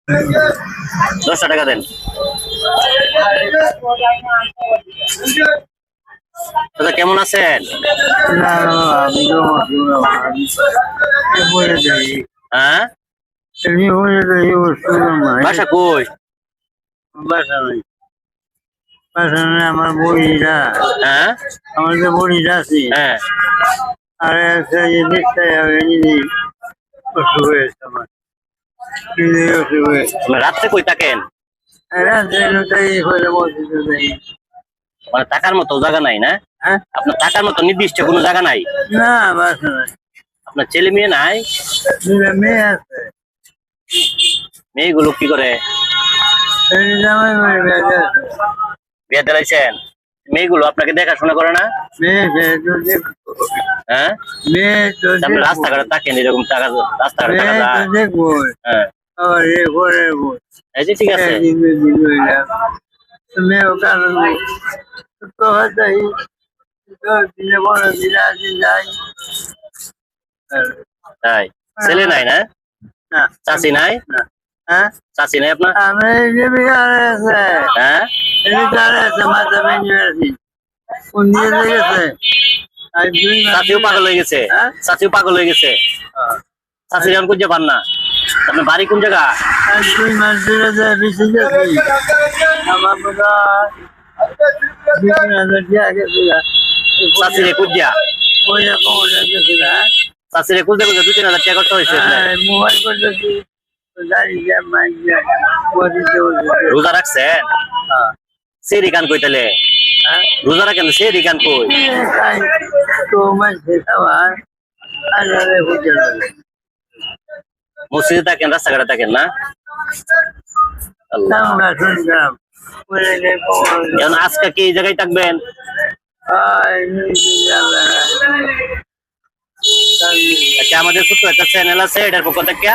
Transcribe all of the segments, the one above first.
10 টাকা দেন। দাদা কেমন আছেন? না আমি তো বলে যাই হ্যাঁ, এমনি বলে যাই বাসা কই? বাসা নাই বাসা নাই আমার বড়িরা হ্যাঁ আমার যে বড়িরা আছে হ্যাঁ, আর একটা যে দেখতে হবে নিজে অসুখ হয়েছে আমার নিজে অসুখ হয়েছে মানে রাত্রে কই থাকেন? রাত্রে তাই হলে মসজিদে যাই মানে থাকার মতো জায়গা নাই না? হ্যাঁ আপনার থাকার মতো নির্দিষ্ট কোনো জায়গা নাই? না বাসা নাই আপনার ছেলে মেয়ে নাই? দুটা মেয়ে আছে মেয়েগুলো কি করে? জামাই বাড়ি বেঁচে আছে বিয়ে দিলাইছেন? মেয়েগুলো আপনাকে দেখাশোনা করে না? মেয়ে তো দেখবো হ্যাঁ, মেয়ে তো আপনি দেখবো রাস্তাঘাটে থাকেন এরকম টাকা, রাস্তাঘাটে টাকা মেয়ে তো যায়। দেখবো হ্যাঁ, আবার এ করে এই যে ঠিক আছে। মেয়েও কারণ তো হয়তো দিনে বড় দিনে আজ যাই তাই ছেলে নাই না? না চাচি নাই? না হ্যাঁ চাচি নাই আপনার? আমি যে বিকারে আছে হ্যাঁ, বিকারে আছে মাথা ভেঙে গেছি কোন দিয়ে লেগেছে আজ 2 মাস চাচিও পাগল হয়ে গেছে। হ্যাঁ? চাচিও পাগল হয়ে গেছে। চাচি যখন খুঁজে পান না। আপনার বাড়ি কোন জায়গা? আজ 2 মাস ধরে যে বেশি গেছি আমার বোধ হয় 2,000 টাকা গেছে চাচিরে খুঁজিয়া, ওই রকম গেছে না চাচিরে খুঁজতে খুঁজতে 2-3 হাজার টাকা খরচ হয়েছে আপনার। মোবাইল করতেছি গাড়ি যা মাইক যা বসিতে বসিতে রোজা রাখছেন? সেই গান কই তাহলে? রোজা রাখেন সেই গান কই? তাই তো মাঝে খাবার আজারে বুঝে লাগে মসজিদে থাকেন, রাস্তাঘাটে থাকেন না? আল্লাহ। আমরা শুনলাম বলে যে এখন আজকে কি এই জায়গায় থাকবেন? আচ্ছা, আমাদের ছোট্ট একটা চ্যানেল আছে, এটার পক্ষ থেকে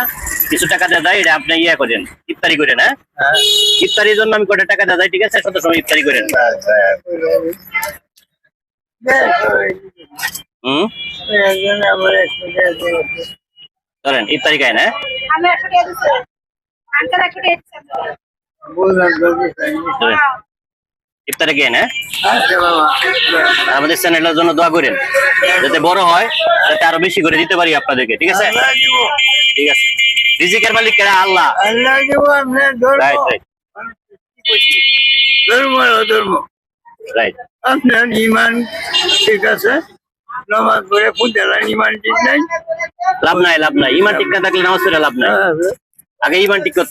কিছু টাকা দেওয়া যায়, এটা আপনি ইয়ে করেন, ইফতারি করেন। হ্যাঁ, ইফতারির জন্য আমি কটা টাকা দেওয়া যায়, ঠিক আছে? শত সময় ইফতারি করেন। হুম, করেন ইফতারি খায় না? আমি 100 টাকা দিচ্ছি। আঙ্কেল 100 টাকা দিচ্ছি। করেন। ইফতারি খেয়ে না? আচ্ছা বাবা আমাদের চ্যানেলের জন্য দোয়া করেন, যাতে বড় হয়, যাতে আরো বেশি করে দিতে পারি আপনাদেরকে, ঠিক আছে? আল্লাহ দিব ঠিক আছে। রিজিকের মালিক কেরা? আল্লাহ। আল্লাহ দিব আপনার রাইট রাইট ধর্ম ধর্ম রাইট। আপনার ইমান ঠিক আছে নামাজ পড়ে পূজার ইমান ঠিক নাই লাভ নাই, লাভ নাই। ইমান ঠিক না থাকলে নামাজ পড়ে লাভ নাই। আগে ইমান ঠিক করতে